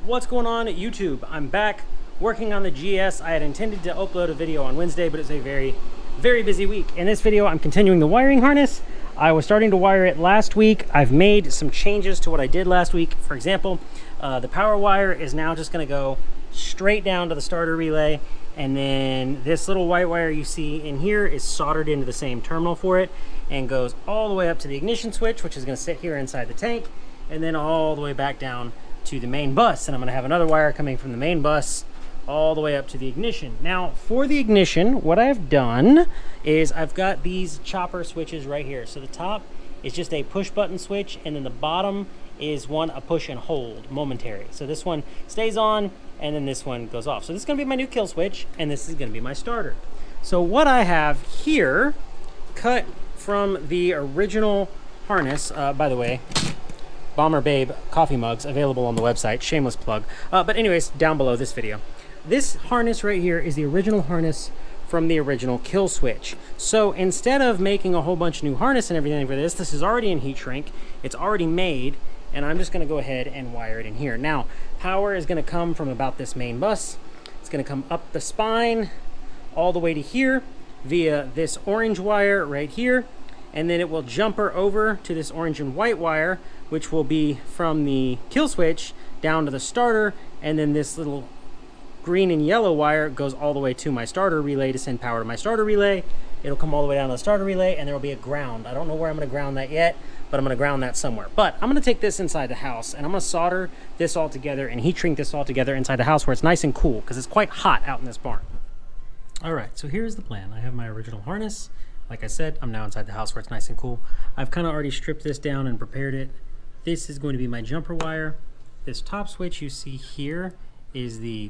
What's going on at YouTube? I'm back working on the GS. I had intended to upload a video on Wednesday, but it's a very busy week. In this video, I'm continuing the wiring harness. I was starting to wire it last week. I've made some changes to what I did last week. For example, the power wire is now just gonna go straight down to the starter relay. And then this little white wire you see in here is soldered into the same terminal for it and goes all the way up to the ignition switch, which is gonna sit here inside the tank, and then all the way back down to the main bus. And I'm gonna have another wire coming from the main bus all the way up to the ignition. Now for the ignition, what I've done is I've got these chopper switches right here. So the top is just a push button switch, and then the bottom is a push and hold momentary. So this one stays on and then this one goes off. So this is gonna be my new kill switch, and this is gonna be my starter. So what I have here, cut from the original harness, by the way, Bomber Babe coffee mugs available on the website, shameless plug. But anyways, down below this video. This harness right here is the original harness from the original kill switch. So instead of making a whole bunch of new harness and everything for this, this is already in heat shrink, it's already made, and I'm just gonna go ahead and wire it in here. Now, power is gonna come from about this main bus. It's gonna come up the spine all the way to here via this orange wire right here, and then it will jumper over to this orange and white wire, which will be from the kill switch down to the starter, and then this little green and yellow wire goes all the way to my starter relay to send power to my starter relay. It'll come all the way down to the starter relay, and there will be a ground. I don't know where I'm gonna ground that yet, but I'm gonna ground that somewhere. But I'm gonna take this inside the house, and I'm gonna solder this all together and heat shrink this all together inside the house where it's nice and cool, because it's quite hot out in this barn. All right, so here's the plan. I have my original harness. Like I said, I'm now inside the house where it's nice and cool. I've kind of already stripped this down and prepared it. This is going to be my jumper wire. This top switch you see here is the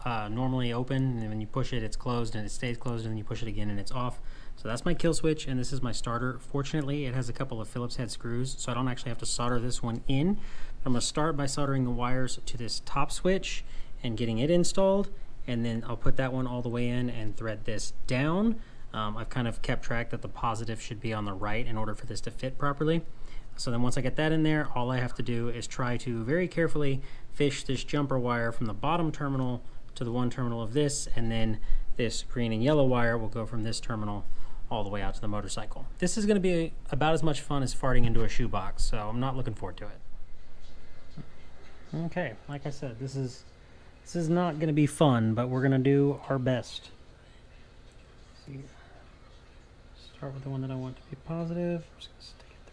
normally open, and when you push it, it's closed, and it stays closed, and then you push it again and it's off. So that's my kill switch, and this is my starter. Fortunately, it has a couple of Phillips head screws, so I don't actually have to solder this one in. I'm gonna start by soldering the wires to this top switch and getting it installed, and then I'll put that one all the way in and thread this down. I've kind of kept track that the positive should be on the right in order for this to fit properly. So then once I get that in there, all I have to do is try to very carefully fish this jumper wire from the bottom terminal to the one terminal of this, and then this green and yellow wire will go from this terminal all the way out to the motorcycle. This is going to be about as much fun as farting into a shoebox, so I'm not looking forward to it. Okay, like I said, this is not going to be fun, but we're going to do our best. Let's see. Start with the one that I want to be positive. I'm just going to stick it there.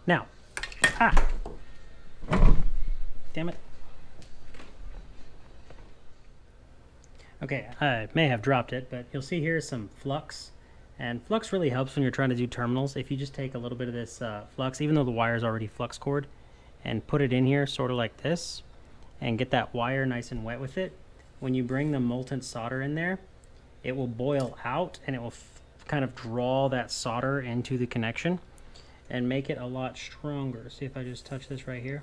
Now, damn it. Okay, I may have dropped it, but you'll see here some flux, and flux really helps when you're trying to do terminals. If you just take a little bit of this flux, even though the wire is already flux cored, and put it in here sort of like this, and get that wire nice and wet with it, when you bring the molten solder in there, it will boil out, and it will kind of draw that solder into the connection and make it a lot stronger. See if I just touch this right here.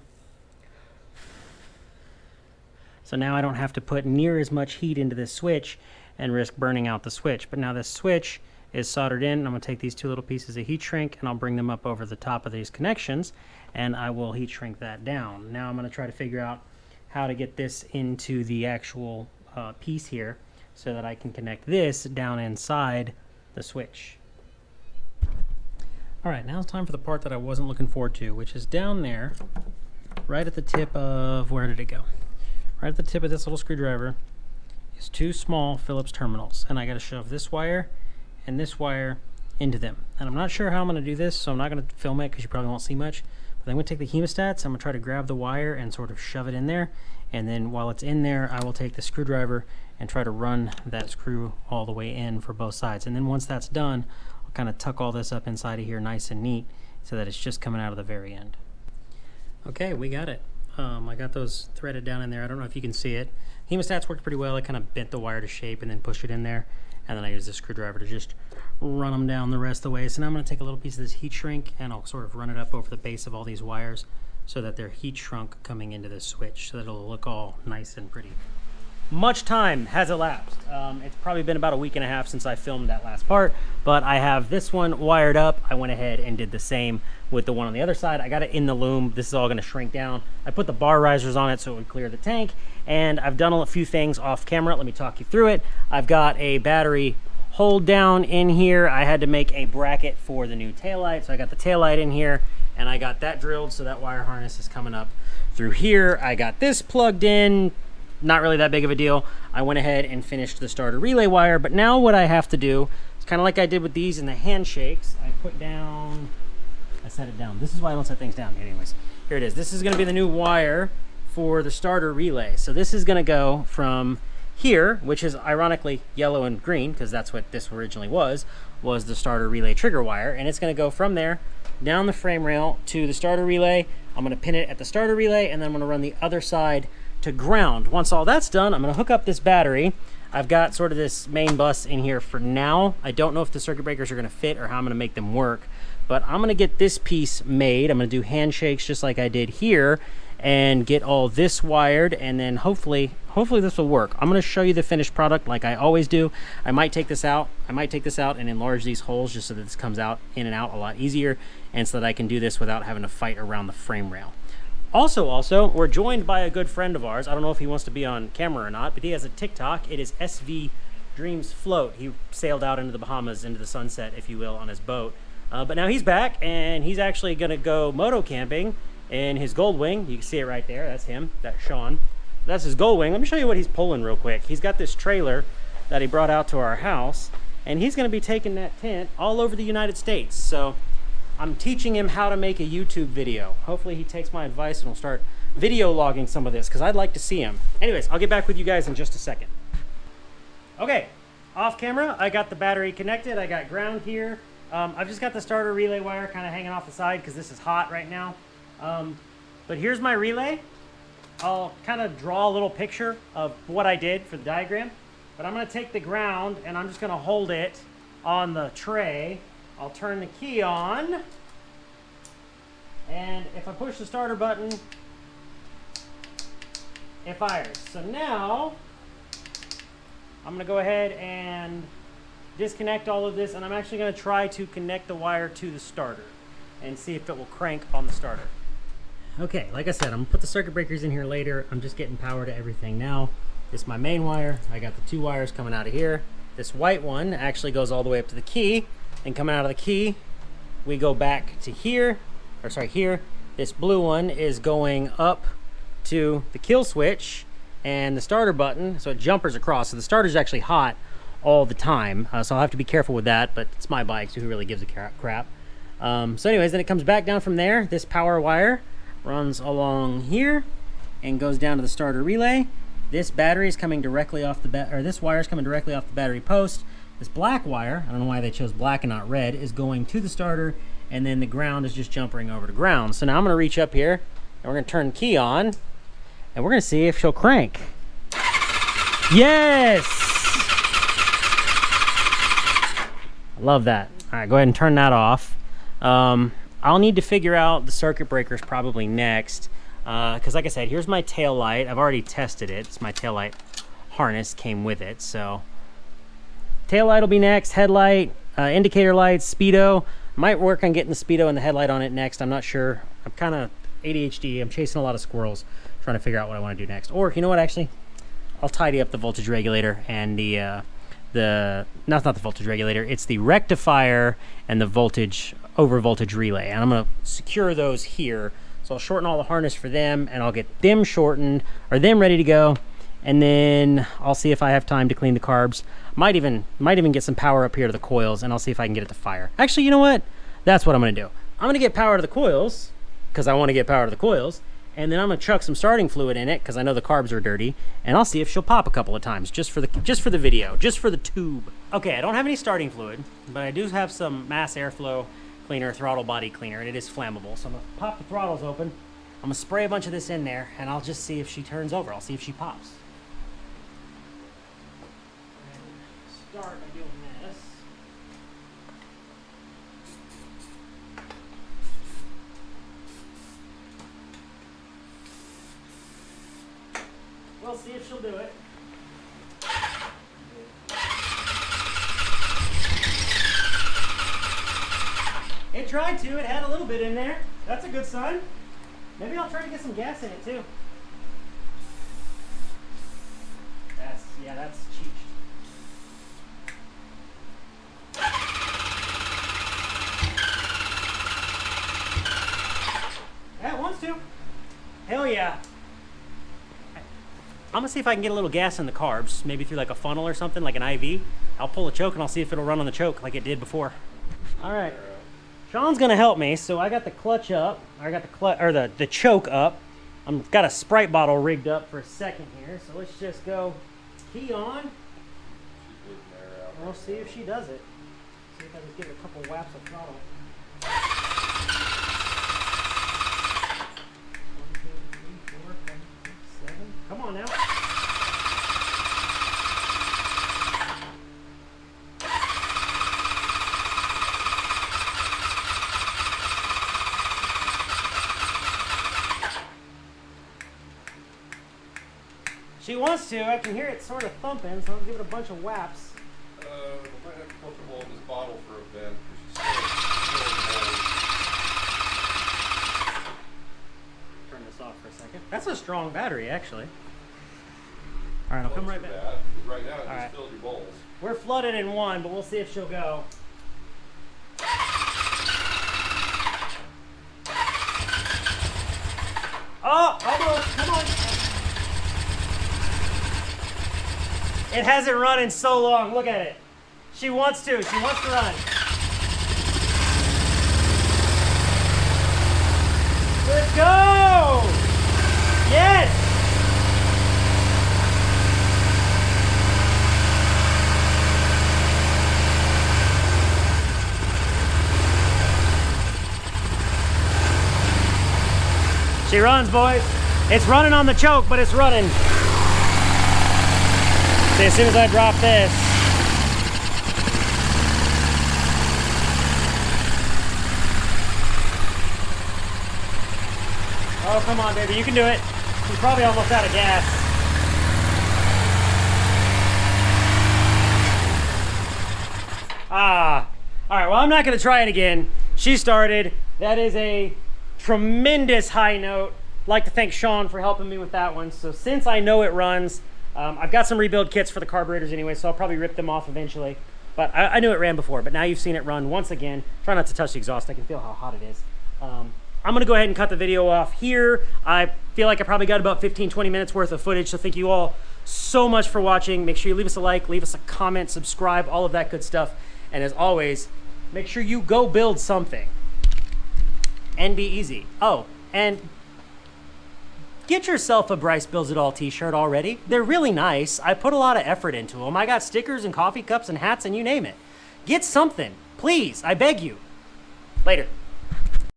So now I don't have to put near as much heat into this switch and risk burning out the switch. But now this switch is soldered in. I'm gonna take these two little pieces of heat shrink and I'll bring them up over the top of these connections, and I will heat shrink that down. Now I'm gonna try to figure out how to get this into the actual piece here so that I can connect this down inside the switch. All right, now it's time for the part that I wasn't looking forward to, which is down there, right at the tip of, where did it go? Right at the tip of this little screwdriver is two small Phillips terminals, and I got to shove this wire and this wire into them. And I'm not sure how I'm going to do this, so I'm not going to film it because you probably won't see much. But I'm going to take the hemostats, I'm going to try to grab the wire and sort of shove it in there, and then while it's in there, I will take the screwdriver and try to run that screw all the way in for both sides. And then once that's done, I'll kind of tuck all this up inside of here nice and neat so that it's just coming out of the very end. Okay, we got it. I got those threaded down in there. I don't know if you can see it. Hemostats worked pretty well. I kind of bent the wire to shape and then pushed it in there. and then I use the screwdriver to just run them down the rest of the way. So now I'm going to take a little piece of this heat shrink and I'll sort of run it up over the base of all these wires so that they're heat shrunk coming into this switch, so that it'll look all nice and pretty. Much time has elapsed. It's probably been about a week and a half since I filmed that last part, but I have this one wired up. I went ahead and did the same with the one on the other side. I got it in the loom. This is all going to shrink down. I put the bar risers on it so it would clear the tank, and I've done a few things off camera. Let me talk you through it. I've got a battery hold down in here. I had to make a bracket for the new taillight, so I got the taillight in here, and I got that drilled so that wire harness is coming up through here. I got this plugged in. Not really that big of a deal. I went ahead and finished the starter relay wire, but now what I have to do is kind of like I did with these in the handshakes. I set it down. This is why I don't set things down. Anyways, here it is. This is going to be the new wire for the starter relay. So this is going to go from here, which is ironically yellow and green, because that's what this originally was the starter relay trigger wire, and it's going to go from there down the frame rail to the starter relay. I'm going to pin it at the starter relay, and then I'm going to run the other side to ground. Once all that's done, I'm going to hook up this battery. I've got sort of this main bus in here for now. I don't know if the circuit breakers are going to fit or how I'm going to make them work, but I'm going to get this piece made. I'm going to do handshakes just like I did here and get all this wired, and then hopefully this will work. I'm going to show you the finished product like I always do. I might take this out and enlarge these holes just so that this comes out in and out a lot easier, and so that I can do this without having to fight around the frame rail. Also, we're joined by a good friend of ours. I don't know if he wants to be on camera or not, but he has a TikTok. It is SVDreamsFloat. He sailed out into the Bahamas, into the sunset, if you will, on his boat. But now he's back, and he's actually going to go moto camping in his Goldwing. You can see it right there. That's him. That's Shawn. That's his Goldwing. Let me show you what he's pulling real quick. He's got this trailer that he brought out to our house, and he's going to be taking that tent all over the United States. So I'm teaching him how to make a YouTube video. Hopefully he takes my advice and will start video logging some of this, because I'd like to see him. Anyways, I'll get back with you guys in just a second. Okay, off camera, I got the battery connected. I got ground here. I've just got the starter relay wire kind of hanging off the side because this is hot right now. But here's my relay. I'll kind of draw a little picture of what I did for the diagram. But I'm going to take the ground and I'm just going to hold it on the tray. I'll turn the key on, and if I push the starter button, it fires. So now I'm going to go ahead and disconnect all of this, and I'm actually going to try to connect the wire to the starter and see if it will crank on the starter. Okay, like I said, I'm going to put the circuit breakers in here later. I'm just getting power to everything now. This is my main wire. I got the two wires coming out of here. This white one actually goes all the way up to the key. And coming out of the key, we go back to here, or sorry, here. This blue one is going up to the kill switch and the starter button, so it jumpers across. So the starter's actually hot all the time, so I'll have to be careful with that, but it's my bike, so who really gives a crap? So anyways, then it comes back down from there. This power wire runs along here and goes down to the starter relay. This battery is coming directly off the this wire is coming directly off the battery post. This black wire, I don't know why they chose black and not red, is going to the starter, and then the ground is just jumping over to ground. So now I'm going to reach up here, and we're going to turn the key on, and we're going to see if she'll crank. Yes! Love that. All right, go ahead and turn that off. I'll need to figure out the circuit breakers probably next, because like I said, here's my tail light. I've already tested it. It's my tail light harness came with it, so tail light will be next, headlight, indicator lights, speedo. Might work on getting the speedo and the headlight on it next. I'm not sure. I'm kind of ADHD. I'm chasing a lot of squirrels, trying to figure out what I want to do next. Or you know what, actually, I'll tidy up the voltage regulator and not the voltage regulator. It's the rectifier and the over voltage relay. And I'm going to secure those here. So I'll shorten all the harness for them, and I'll get them shortened, or them ready to go. And then I'll see if I have time to clean the carbs. Might even get some power up here to the coils, and I'll see if I can get it to fire. Actually, you know what? That's what I'm going to do. I'm going to get power to the coils, because I want to get power to the coils, and then I'm going to chuck some starting fluid in it, because I know the carbs are dirty, and I'll see if she'll pop a couple of times, just for the video, just for the tube. Okay, I don't have any starting fluid, but I do have some mass airflow cleaner, throttle body cleaner, and it is flammable. So I'm going to pop the throttles open. I'm going to spray a bunch of this in there, and I'll just see if she turns over. I'll see if she pops. Start by doing We'll see if she'll do it. It tried to. It had a little bit in there. That's a good sign. Maybe I'll try to get some gas in it too. Yeah, that's cheap. Yeah, it wants to. Hell yeah. I'm gonna see if I can get a little gas in the carbs, maybe through like a funnel or something, like an IV. I'll pull a choke and I'll see if it'll run on the choke like it did before. All right. Shawn's gonna help me, so I got the clutch up. I got the choke up. I've got a Sprite bottle rigged up for a second here, so let's just go key on. And we'll see if she does it. See if I can give it a couple whaps of throttle. 1, 2, 3, 4, 5, 6, 7. Come on now. She wants to. I can hear it sort of thumping, so I'll give it a bunch of whaps. We might have to put them all in this bottle for a bit. Turn this off for a second. That's a strong battery, actually. All right, I'll come right back. Right now, it All just filled your bowls. We're flooded in one, but we'll see if she'll go. Oh, almost. Come on. It hasn't run in so long. Look at it. She wants to. She wants to run. Let's go! Yes! She runs, boys. It's running on the choke, but it's running. See, as soon as I drop this, oh, come on, baby, you can do it. She's probably almost out of gas. Ah, all right, well, I'm not gonna try it again. She started. That is a tremendous high note. I'd like to thank Shawn for helping me with that one. So since I know it runs, I've got some rebuild kits for the carburetors anyway, so I'll probably rip them off eventually. But I knew it ran before, but now you've seen it run once again. Try not to touch the exhaust. I can feel how hot it is. I'm gonna go ahead and cut the video off here. I feel like I probably got about 15-20 minutes worth of footage, so thank you all so much for watching. Make sure you leave us a like, leave us a comment, subscribe, all of that good stuff. And as always, make sure you go build something and be easy. Oh, and get yourself a Bryce Builds It All t-shirt already. They're really nice. I put a lot of effort into them. I got stickers and coffee cups and hats and you name it. Get something, please, I beg you. Later.